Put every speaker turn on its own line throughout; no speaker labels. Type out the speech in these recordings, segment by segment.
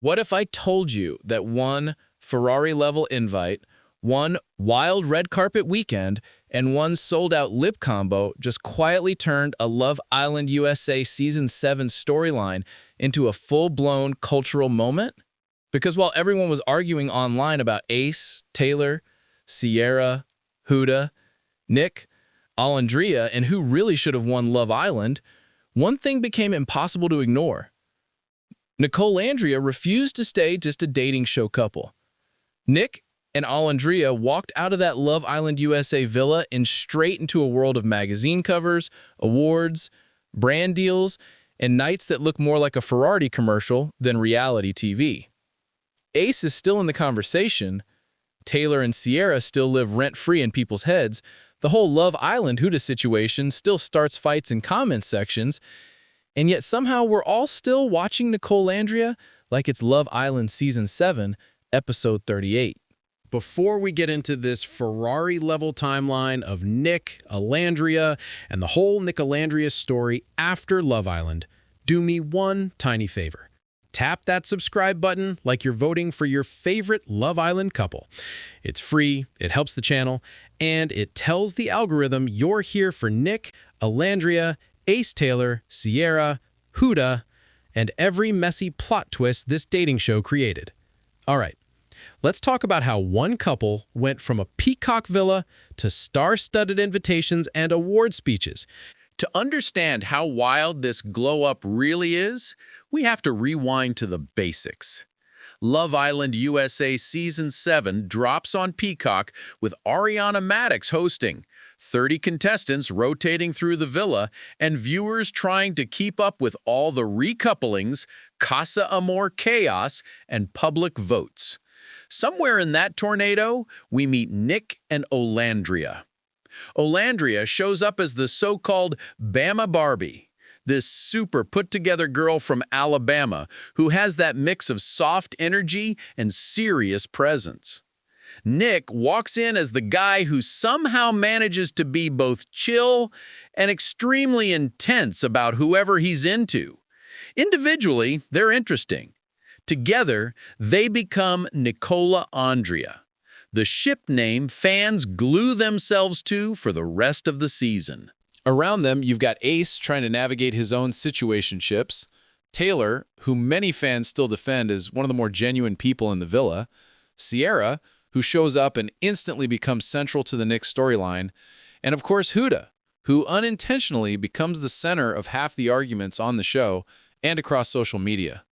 What if I told you that one Ferrari-level invite, one wild red carpet weekend, and one sold-out lip combo just quietly turned a Love Island USA Season 7 storyline into a full-blown cultural moment? Because while everyone was arguing online about Ace, Taylor, Cierra, Huda, Nic, Olandria, and who really should have won Love Island, one thing became impossible to ignore. Nicolandria refused to stay just a dating show couple. Nic and Olandria walked out of that Love Island USA villa and straight into a world of magazine covers, awards, brand deals, and nights that look more like a Ferrari commercial than reality TV. Ace is still in the conversation. Taylor and Cierra still live rent-free in people's heads. The whole Love Island Huda situation still starts fights in comment sections, and yet somehow we're all still watching Nicolandria like it's Love Island Season 7, Episode 38.
Before we get into this Ferrari-level timeline of Nic, Olandria, and the whole Nicolandria story after Love Island, do me one tiny favor. Tap that subscribe button like you're voting for your favorite Love Island couple. It's free, it helps the channel, and it tells the algorithm you're here for Nic, Olandria, Ace Taylor, Cierra, Huda, and every messy plot twist this dating show created. All right, let's talk about how one couple went from a Peacock villa to star-studded invitations and award speeches.
To understand how wild this glow-up really is, we have to rewind to the basics. Love Island USA Season 7 drops on Peacock with Ariana Madix hosting, 30 contestants rotating through the villa, and viewers trying to keep up with all the recouplings, Casa Amor chaos, and public votes. Somewhere in that tornado, we meet Nic and Olandria. Olandria shows up as the so-called Bama Barbie, this super put-together girl from Alabama who has that mix of soft energy and serious presence. Nic walks in as the guy who somehow manages to be both chill and extremely intense about whoever he's into. Individually, they're interesting. Together, they become Nicolandria, the ship name fans glue themselves to for the rest of the season.
Around them, you've got Ace trying to navigate his own situationships, Taylor, who many fans still defend as one of the more genuine people in the villa, Cierra, who shows up and instantly becomes central to the Nic storyline, and of course Huda, who unintentionally becomes the center of half the arguments on the show and across social media.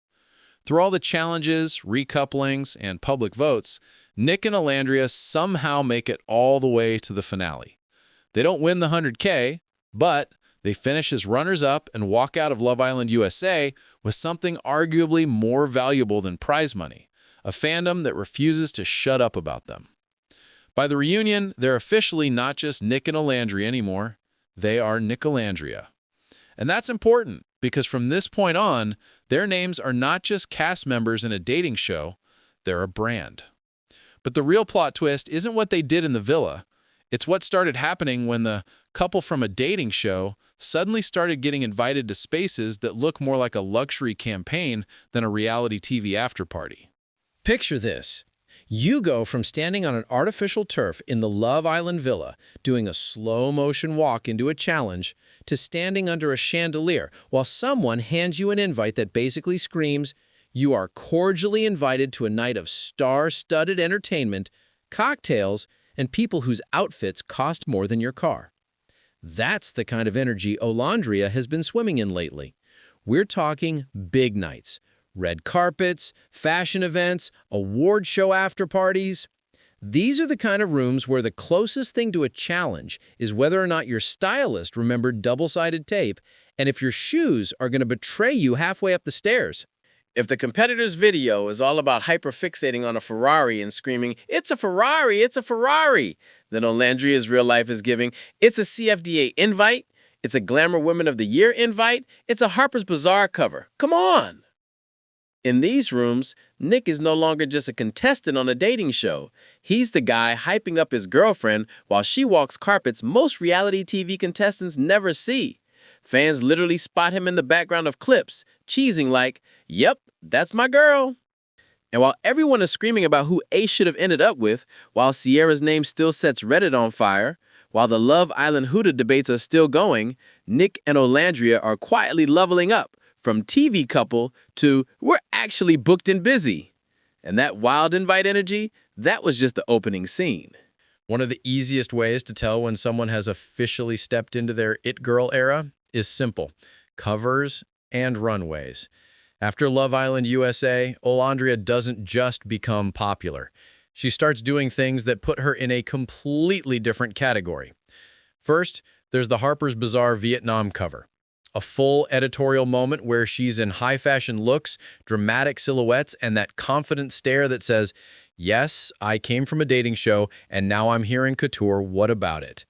Through all the challenges, recouplings, and public votes, Nic and Olandria somehow make it all the way to the finale. They don't win the 100K, but they finish as runners-up and walk out of Love Island USA with something arguably more valuable than prize money, a fandom that refuses to shut up about them. By the reunion, they're officially not just Nic and Olandria anymore, they are Nicolandria. And that's important, because from this point on, their names are not just cast members in a dating show, they're a brand. But the real plot twist isn't what they did in the villa. It's what started happening when the couple from a dating show suddenly started getting invited to spaces that look more like a luxury campaign than a reality TV after-party.
Picture this. You go from standing on an artificial turf in the Love Island villa, doing a slow-motion walk into a challenge, to standing under a chandelier while someone hands you an invite that basically screams, you are cordially invited to a night of star-studded entertainment, cocktails, and people whose outfits cost more than your car. That's the kind of energy Olandria has been swimming in lately. We're talking big nights. Red carpets, fashion events, award show after parties. These are the kind of rooms where the closest thing to a challenge is whether or not your stylist remembered double-sided tape and if your shoes are going to betray you halfway up the stairs.
If the competitor's video is all about hyperfixating on a Ferrari and screaming, "It's a Ferrari, it's a Ferrari," then Olandria's real life is giving, "It's a CFDA invite, it's a Glamour Women of the Year invite, it's a Harper's Bazaar cover. Come on!" In these rooms, Nic is no longer just a contestant on a dating show. He's the guy hyping up his girlfriend while she walks carpets most reality TV contestants never see. Fans literally spot him in the background of clips, cheesing like, "Yep, that's my girl." And while everyone is screaming about who Ace should have ended up with, while Cierra's name still sets Reddit on fire, while the Love Island Huda debates are still going, Nic and Olandria are quietly leveling up from TV couple to we're actually booked and busy. And that wild invite energy, that was just the opening scene.
One of the easiest ways to tell when someone has officially stepped into their It Girl era is simple: covers and runways. After Love Island USA, Olandria doesn't just become popular. She starts doing things that put her in a completely different category. First, there's the Harper's Bazaar Vietnam cover. A full editorial moment where she's in high-fashion looks, dramatic silhouettes, and that confident stare that says, "Yes, I came from a dating show, and now I'm here in couture, what about it?"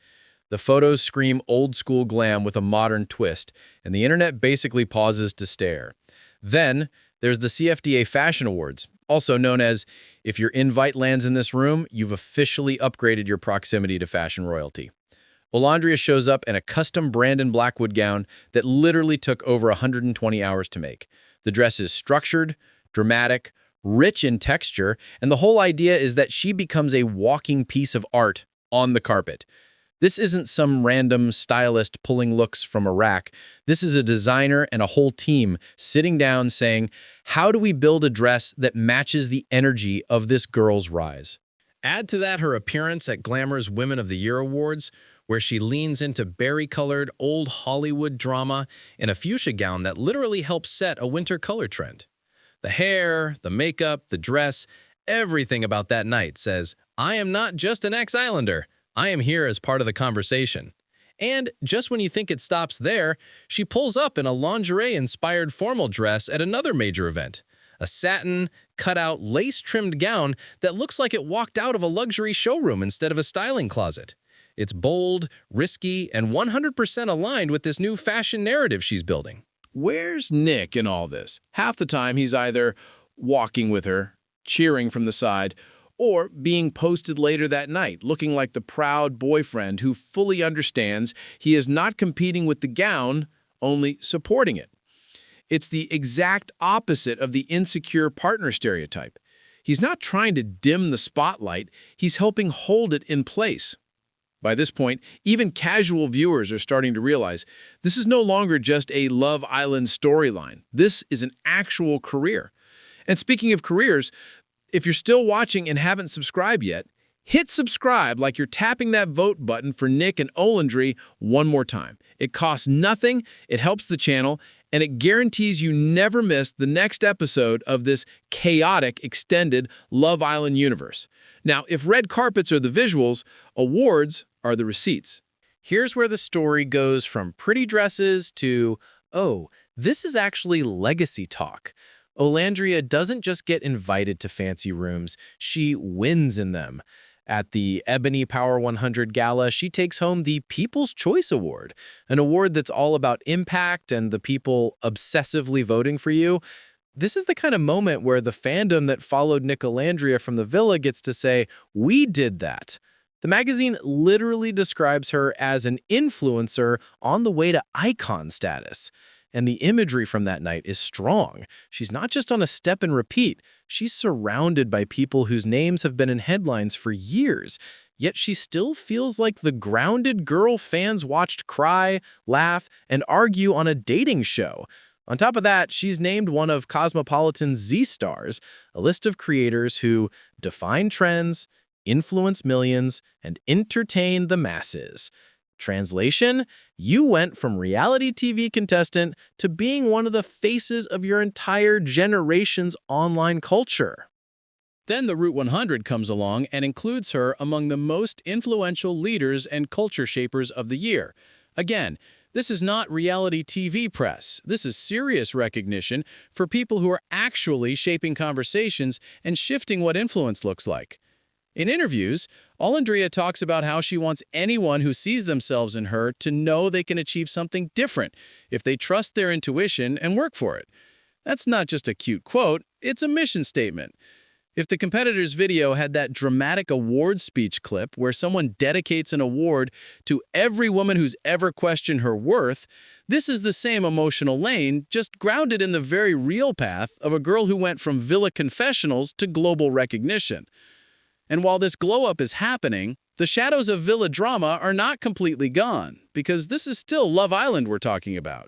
The photos scream old-school glam with a modern twist, and the internet basically pauses to stare. Then, there's the CFDA Fashion Awards, also known as, if your invite lands in this room, you've officially upgraded your proximity to fashion royalty. Olandria shows up in a custom Brandon Blackwood gown that literally took over 120 hours to make. The dress is structured, dramatic, rich in texture, and the whole idea is that she becomes a walking piece of art on the carpet. This isn't some random stylist pulling looks from a rack. This is a designer and a whole team sitting down saying, how do we build a dress that matches the energy of this girl's rise? Add to that her appearance at Glamour's Women of the Year Awards, where she leans into berry-colored old Hollywood drama in a fuchsia gown that literally helps set a winter color trend. The hair, the makeup, the dress, everything about that night says, I am not just an ex-Islander. I am here as part of the conversation. And just when you think it stops there, she pulls up in a lingerie-inspired formal dress at another major event. A satin, cut-out, lace-trimmed gown that looks like it walked out of a luxury showroom instead of a styling closet. It's bold, risky, and 100% aligned with this new fashion narrative she's building.
Where's Nic in all this? Half the time he's either walking with her, cheering from the side, or being posted later that night, looking like the proud boyfriend who fully understands he is not competing with the gown, only supporting it. It's the exact opposite of the insecure partner stereotype. He's not trying to dim the spotlight, he's helping hold it in place. By this point, even casual viewers are starting to realize this is no longer just a Love Island storyline. This is an actual career. And speaking of careers, if you're still watching and haven't subscribed yet, hit subscribe like you're tapping that vote button for Nic and Olandria one more time. It costs nothing, it helps the channel, and it guarantees you never miss the next episode of this chaotic, extended Love Island universe. Now, if red carpets are the visuals, awards are the receipts.
Here's where the story goes from pretty dresses to, oh, this is actually legacy talk. Olandria doesn't just get invited to fancy rooms, she wins in them. At the EBONY Power 100 Gala, she takes home the People's Choice Award, an award that's all about impact and the people obsessively voting for you. This is the kind of moment where the fandom that followed Nicolandria from the villa gets to say, we did that. The magazine literally describes her as an influencer on the way to icon status. And the imagery from that night is strong. She's not just on a step and repeat. She's surrounded by people whose names have been in headlines for years. Yet she still feels like the grounded girl fans watched cry, laugh, and argue on a dating show. On top of that, she's named one of Cosmopolitan's Z-Stars, a list of creators who define trends, influence millions, and entertain the masses. Translation, you went from reality TV contestant to being one of the faces of your entire generation's online culture.
Then the Route 100 comes along and includes her among the most influential leaders and culture shapers of the year. Again, this is not reality TV press. This is serious recognition for people who are actually shaping conversations and shifting what influence looks like. In interviews, Olandria talks about how she wants anyone who sees themselves in her to know they can achieve something different if they trust their intuition and work for it. That's not just a cute quote, it's a mission statement. If the competitor's video had that dramatic award speech clip where someone dedicates an award to every woman who's ever questioned her worth, this is the same emotional lane, just grounded in the very real path of a girl who went from villa confessionals to global recognition. And while this glow-up is happening, the shadows of villa drama are not completely gone, because this is still Love Island we're talking about.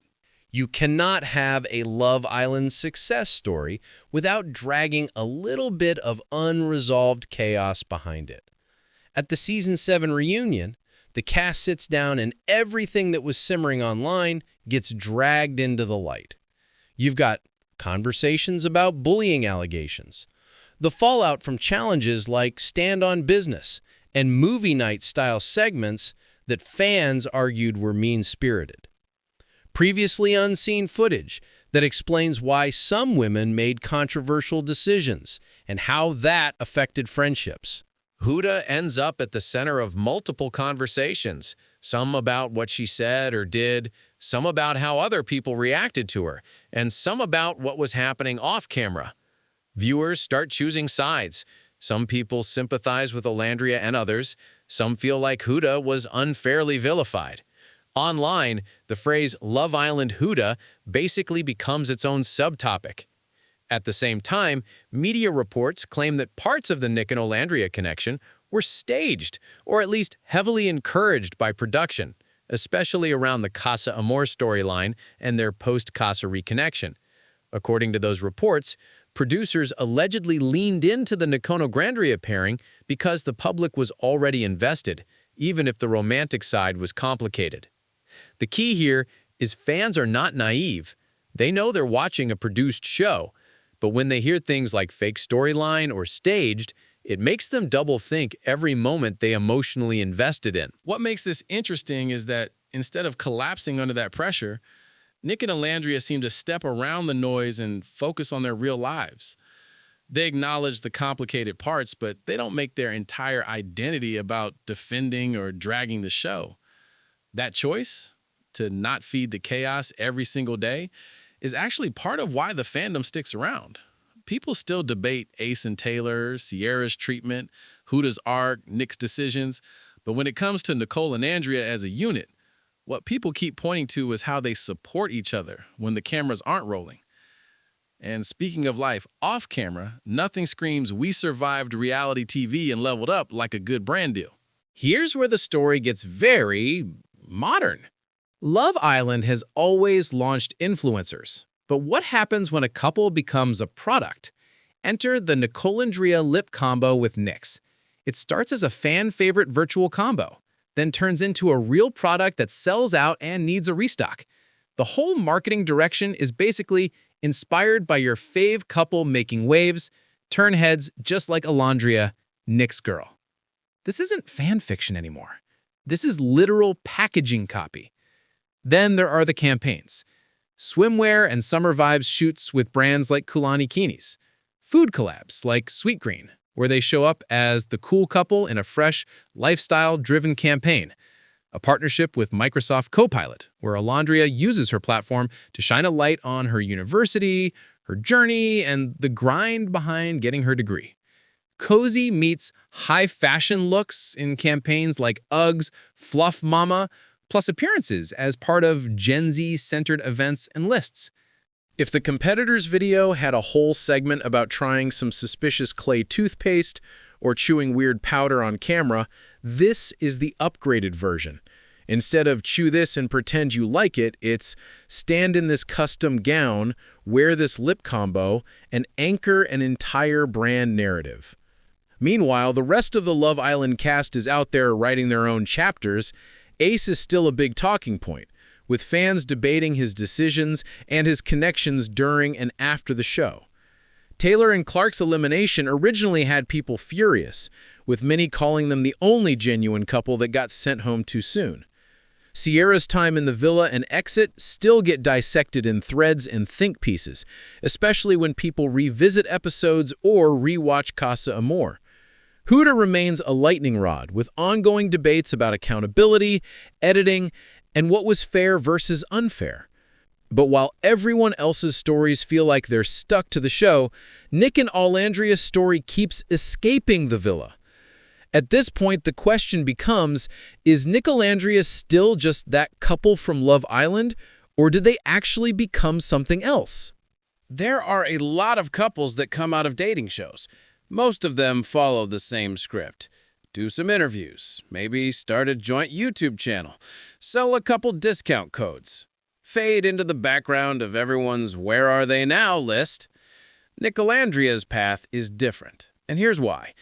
You cannot have a Love Island success story without dragging a little bit of unresolved chaos behind it. At the Season 7 reunion, the cast sits down and everything that was simmering online gets dragged into the light. You've got conversations about bullying allegations, the fallout from challenges like Stand on Business, and movie night-style segments that fans argued were mean-spirited. Previously unseen footage that explains why some women made controversial decisions and how that affected friendships.
Huda ends up at the center of multiple conversations, some about what she said or did, some about how other people reacted to her, and some about what was happening off-camera. Viewers start choosing sides. Some people sympathize with Olandria and others. Some feel like Huda was unfairly vilified. Online, the phrase Love Island Huda basically becomes its own subtopic. At the same time, media reports claim that parts of the Nic and Olandria connection were staged, or at least heavily encouraged by production, especially around the Casa Amor storyline and their post-Casa reconnection. According to those reports, producers allegedly leaned into the Nicolandria pairing because the public was already invested, even if the romantic side was complicated. The key here is fans are not naive. They know they're watching a produced show, but when they hear things like fake storyline or staged, it makes them double think every moment they emotionally invested in.
What makes this interesting is that instead of collapsing under that pressure, Nic and Olandria seem to step around the noise and focus on their real lives. They acknowledge the complicated parts, but they don't make their entire identity about defending or dragging the show. That choice, to not feed the chaos every single day, is actually part of why the fandom sticks around. People still debate Ace and Taylor, Cierra's treatment, Huda's arc, Nic's decisions, but when it comes to Nicole and Andrea as a unit, what people keep pointing to is how they support each other when the cameras aren't rolling. And speaking of life off camera, nothing screams we survived reality TV and leveled up like a good brand deal.
Here's where the story gets very modern. Love Island has always launched influencers, but what happens when a couple becomes a product? Enter the Nicolandria lip combo with Nix. It starts as a fan-favorite virtual combo, then turns into a real product that sells out and needs a restock. The whole marketing direction is basically inspired by your fave couple making waves, turn heads just like Olandria, Nix girl. This isn't fan fiction anymore. This is literal packaging copy. Then there are the campaigns. Swimwear and summer vibes shoots with brands like Kulani Kinis. Food collabs like Sweetgreen, where they show up as the cool couple in a fresh, lifestyle-driven campaign. A partnership with Microsoft Copilot, where Olandria uses her platform to shine a light on her university, her journey, and the grind behind getting her degree. Cozy meets high fashion looks in campaigns like Uggs, Fluff Mama, plus appearances as part of Gen Z-centered events and lists. If the competitor's video had a whole segment about trying some suspicious clay toothpaste or chewing weird powder on camera, this is the upgraded version. Instead of chew this and pretend you like it, it's stand in this custom gown, wear this lip combo, and anchor an entire brand narrative. Meanwhile, the rest of the Love Island cast is out there writing their own chapters. Ace is still a big talking point, with fans debating his decisions and his connections during and after the show. Taylor and Clark's elimination originally had people furious, with many calling them the only genuine couple that got sent home too soon. Cierra's time in the villa and exit still get dissected in threads and think pieces, especially when people revisit episodes or rewatch Casa Amor. Huda remains a lightning rod, with ongoing debates about accountability, editing, and what was fair versus unfair. But while everyone else's stories feel like they're stuck to the show, Nic and Olandria's story keeps escaping the villa. At this point, the question becomes, is Nicolandria still just that couple from Love Island, or did they actually become something else?
There are a lot of couples that come out of dating shows. Most of them follow the same script. Do some interviews, maybe start a joint YouTube channel, sell a couple discount codes, fade into the background of everyone's Where Are They Now list. Nicolandria's path is different, and here's why.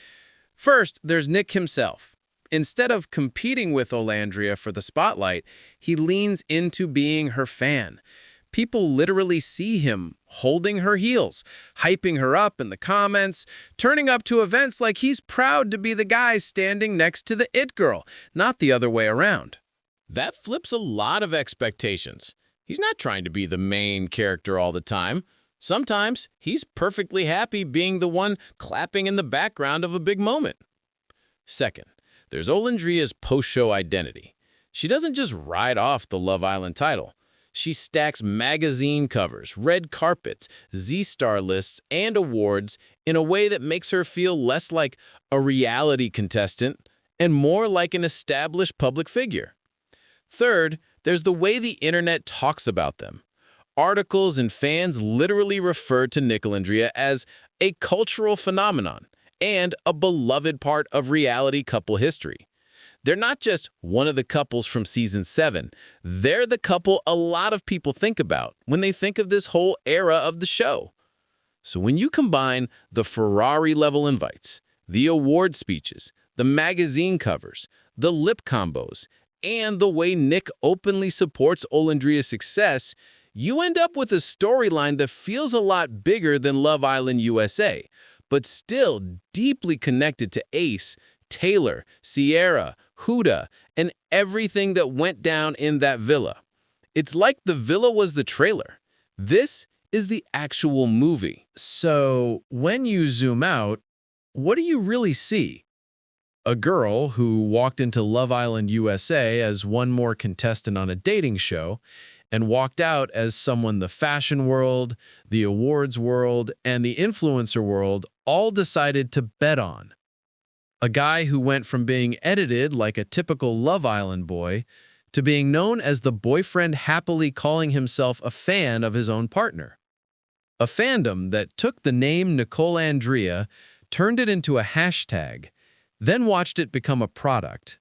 First, there's Nic himself. Instead of competing with Olandria for the spotlight, he leans into being her fan. People literally see him holding her heels, hyping her up in the comments, turning up to events like he's proud to be the guy standing next to the it girl, not the other way around.
That flips a lot of expectations. He's not trying to be the main character all the time. Sometimes he's perfectly happy being the one clapping in the background of a big moment. Second, there's Olandria's post-show identity. She doesn't just ride off the Love Island title. She stacks magazine covers, red carpets, Z-Star lists, and awards in a way that makes her feel less like a reality contestant and more like an established public figure. Third, there's the way the internet talks about them. Articles and fans literally refer to Nicolandria as a cultural phenomenon and a beloved part of reality couple history. They're not just one of the couples from season 7. They're the couple a lot of people think about when they think of this whole era of the show. So when you combine the Ferrari-level invites, the award speeches, the magazine covers, the lip combos, and the way Nic openly supports Olandria's success, you end up with a storyline that feels a lot bigger than Love Island USA, but still deeply connected to Ace, Taylor, Cierra, Huda, and everything that went down in that villa. It's like the villa was the trailer. This is the actual movie.
So, when you zoom out, what do you really see? A girl who walked into Love Island USA as one more contestant on a dating show and walked out as someone the fashion world, the awards world, and the influencer world all decided to bet on. A guy who went from being edited like a typical Love Island boy to being known as the boyfriend happily calling himself a fan of his own partner. A fandom that took the name Nicolandria, turned it into a hashtag, then watched it become a product,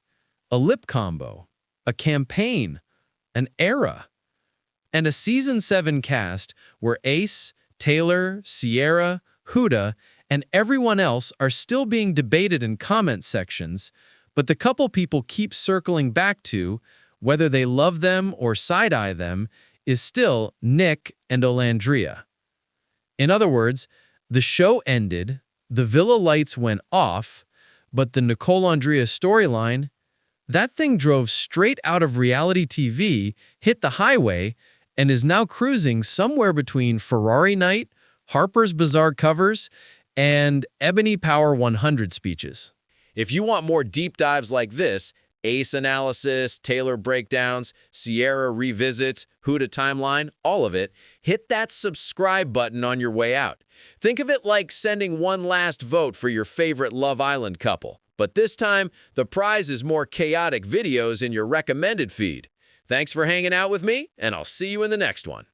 a lip combo, a campaign, an era, and a season 7 cast where Ace, Taylor, Cierra, Huda, and everyone else are still being debated in comment sections, but the couple people keep circling back to, whether they love them or side-eye them, is still Nic and Olandria. In other words, the show ended, the villa lights went off, but the Nicolandria storyline, that thing drove straight out of reality TV, hit the highway, and is now cruising somewhere between Ferrari Night, Harper's Bazaar covers, and Ebony Power 100 speeches.
If you want more deep dives like this, Ace analysis, Taylor breakdowns, Cierra revisits, Huda timeline, all of it, hit that subscribe button on your way out. Think of it like sending one last vote for your favorite Love Island couple. But this time, the prize is more chaotic videos in your recommended feed. Thanks for hanging out with me, and I'll see you in the next one.